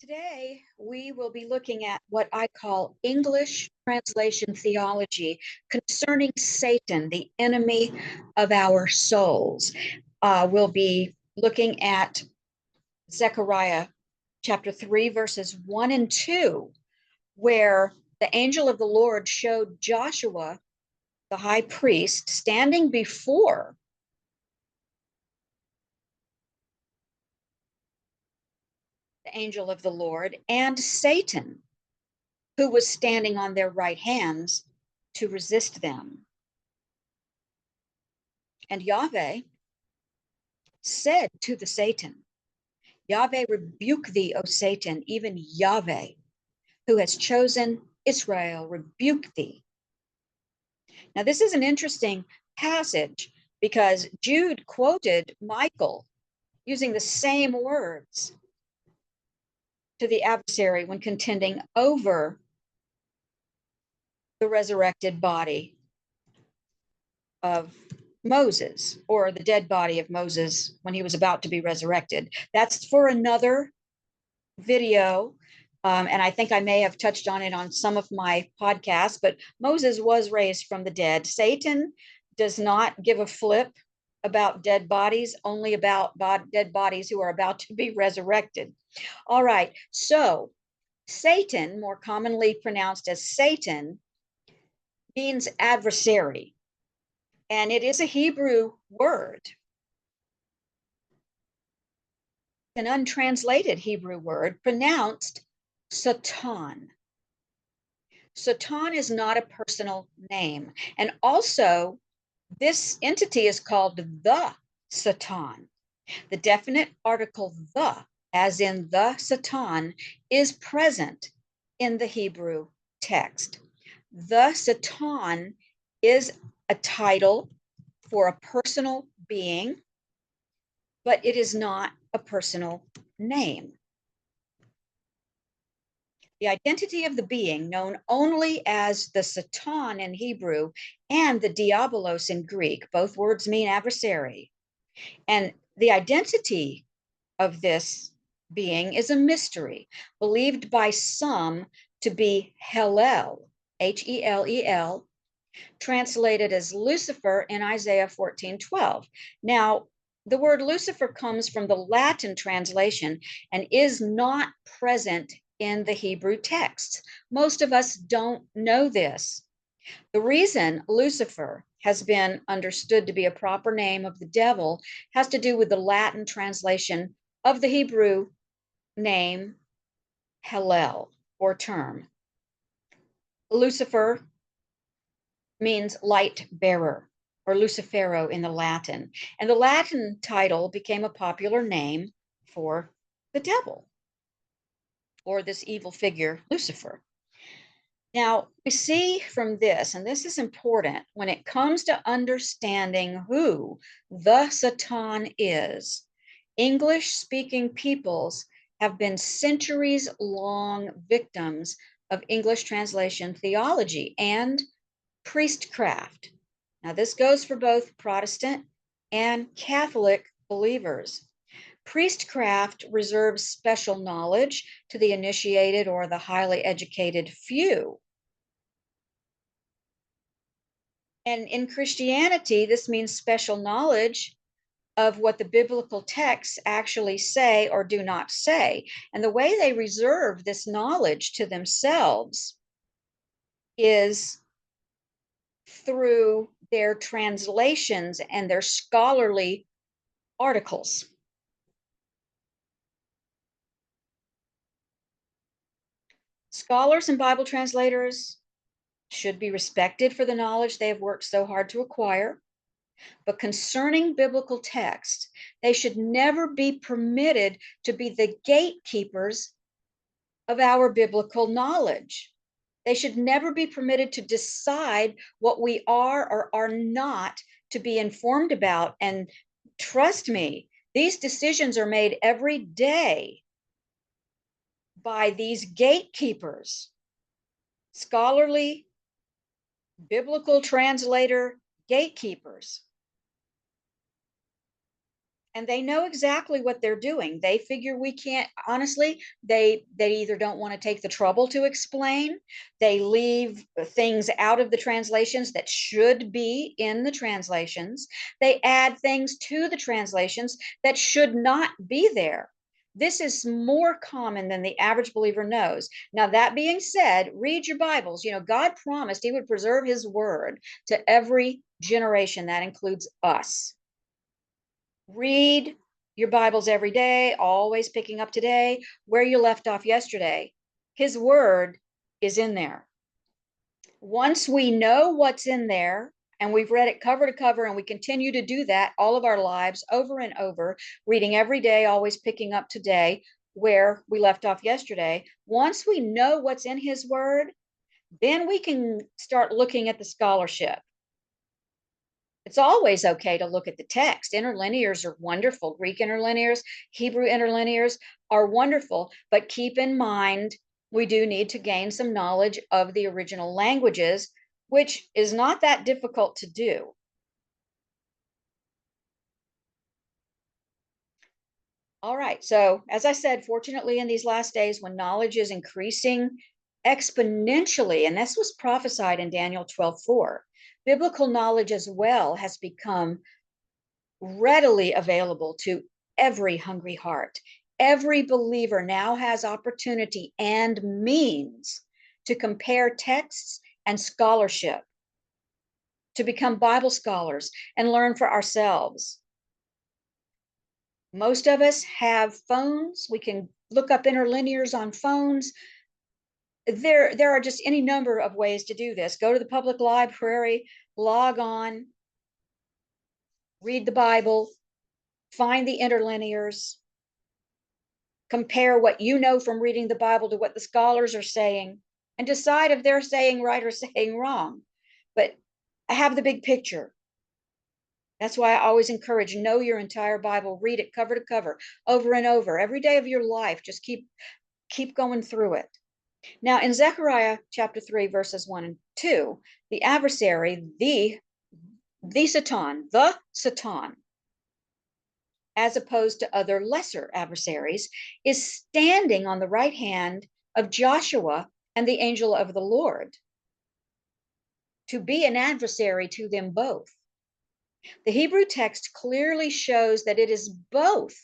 Today, we will be looking at what I call English translation theology concerning Satan, the enemy of our souls. We'll be looking at Zechariah chapter 3, verses 1 and 2, where the angel of the Lord showed Joshua, the high priest, standing before the angel of the Lord and Satan, who was standing on their right hands to resist them. And Yahweh said to the Satan, Yahweh rebuke thee, O Satan, even Yahweh, who has chosen Israel, rebuke thee. Now, this is an interesting passage because Jude quoted Michael using the same words to the adversary when contending over the resurrected body of Moses, or the dead body of Moses when he was about to be resurrected. That's for another video. And I think I may have touched on it on some of my podcasts, but Moses was raised from the dead. Satan does not give a flip about dead bodies, only about dead bodies who are about to be resurrected. All right, so Satan, more commonly pronounced as Satan, means adversary. And it is a Hebrew word, an untranslated Hebrew word pronounced Satan. Satan is not a personal name. And also, this entity is called the Satan. The definite article the, as in the Satan, is present in the Hebrew text. The Satan is a title for a personal being, but it is not a personal name. The identity of the being, known only as the Satan in Hebrew and the diabolos in Greek, both words mean adversary. And the identity of this being is a mystery, believed by some to be Hellel, H-E-L-E-L, translated as Lucifer in Isaiah 14:12. Now, the word Lucifer comes from the Latin translation and is not present in the Hebrew text. Most of us don't know this. The reason Lucifer has been understood to be a proper name of the devil has to do with the Latin translation of the Hebrew name Hellel, or term. Lucifer means light bearer, or Lucifero in the Latin. And the Latin title became a popular name for the devil, or this evil figure, Lucifer. Now, we see from this, and this is important, when it comes to understanding who the Satan is, English-speaking peoples have been centuries-long victims of English translation theology and priestcraft. Now, this goes for both Protestant and Catholic believers. Priestcraft reserves special knowledge to the initiated or the highly educated few. And in Christianity, this means special knowledge of what the biblical texts actually say or do not say. And the way they reserve this knowledge to themselves is through their translations and their scholarly articles. Scholars and Bible translators should be respected for the knowledge they have worked so hard to acquire. But concerning biblical text, they should never be permitted to be the gatekeepers of our biblical knowledge. They should never be permitted to decide what we are or are not to be informed about. And trust me, these decisions are made every day by these gatekeepers, scholarly, biblical translator gatekeepers. And they know exactly what they're doing. They figure we can't, honestly, they either don't want to take the trouble to explain, they leave things out of the translations that should be in the translations, they add things to the translations that should not be there. This is more common than the average believer knows. Now, that being said, read your Bibles. You know, God promised he would preserve his word to every generation. That includes us. Read your Bibles every day, always picking up today where you left off yesterday. His word is in there. Once we know what's in there, and we've read it cover to cover, and we continue to do that all of our lives over and over, reading every day, always picking up today where we left off yesterday. Once we know what's in his word, then we can start looking at the scholarship. It's always okay to look at the text. Interlinears are wonderful. Greek interlinears, Hebrew interlinears are wonderful, but keep in mind, we do need to gain some knowledge of the original languages, which is not that difficult to do. All right, so as I said, fortunately, in these last days, when knowledge is increasing exponentially, and this was prophesied in Daniel 12:4, biblical knowledge as well has become readily available to every hungry heart. Every believer now has opportunity and means to compare texts and scholarship, to become Bible scholars and learn for ourselves. Most of us have phones. We can look up interlinears on phones. There are just any number of ways to do this. Go to the public library, log on, read the Bible, find the interlinears, compare what you know from reading the Bible to what the scholars are saying, and decide if they're saying right or saying wrong. But I have the big picture. That's why I always encourage, know your entire Bible, read it cover to cover, over and over, every day of your life. Just keep going through it. Now, in Zechariah chapter 3, verses 1 and 2, the adversary, the Satan, as opposed to other lesser adversaries, is standing on the right hand of Joshua and the angel of the Lord to be an adversary to them both. The Hebrew text clearly shows that it is both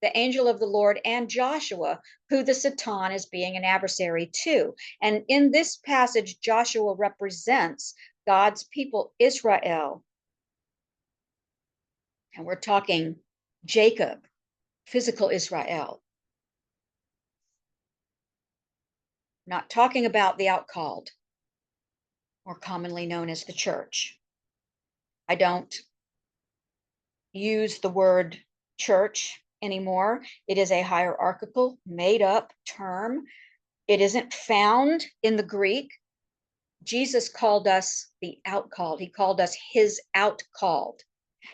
the angel of the Lord and Joshua who the Satan is being an adversary to. And in this passage, Joshua represents God's people, Israel. And we're talking Jacob, physical Israel. Not talking about the outcalled, more commonly known as the church. I don't use the word church anymore. It is a hierarchical, made up term. It isn't found in the Greek. Jesus called us the outcalled. He called us his outcalled.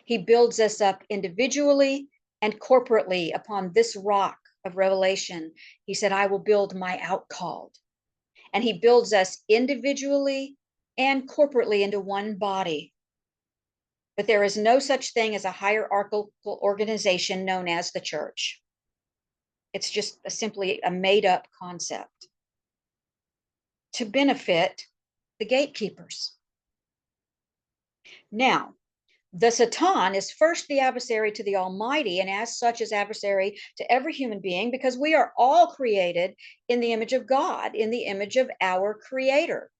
He builds us up individually and corporately upon this rock of revelation. He said, I will build my outcalled. And he builds us individually and corporately into one body. But there is no such thing as a hierarchical organization known as the church. It's just simply a made up concept to benefit the gatekeepers. Now, the Satan is first the adversary to the Almighty, and as such is adversary to every human being, because we are all created in the image of God, in the image of our Creator.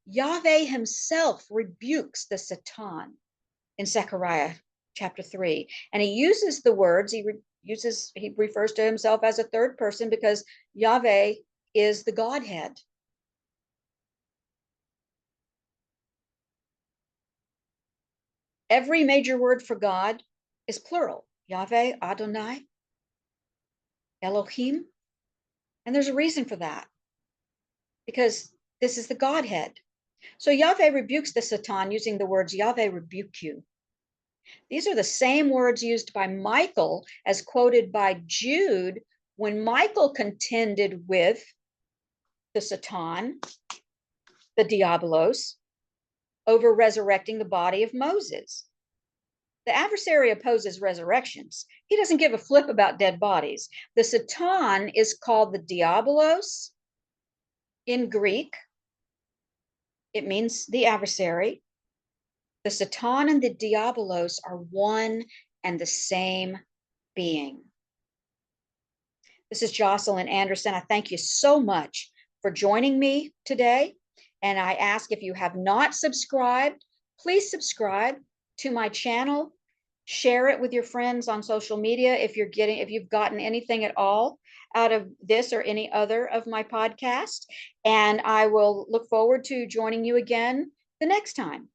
Yahweh himself rebukes the Satan in Zechariah chapter 3, and he uses the words, he refers to himself as a third person because Yahweh is the Godhead. Every major word for God is plural. Yahweh, Adonai, Elohim. And there's a reason for that, because this is the Godhead. So Yahweh rebukes the Satan using the words, Yahweh rebuke you. These are the same words used by Michael as quoted by Jude when Michael contended with the Satan, the Diabolos, over resurrecting the body of Moses. The adversary opposes resurrections. He doesn't give a flip about dead bodies. The Satan is called the diabolos in Greek. It means the adversary. The Satan and the diabolos are one and the same being. This is Jocelyn Anderson. I thank you so much for joining me today. And I ask, if you have not subscribed, please subscribe to my channel. Share it with your friends on social media if you've gotten anything at all out of this or any other of my podcast. And I will look forward to joining you again the next time.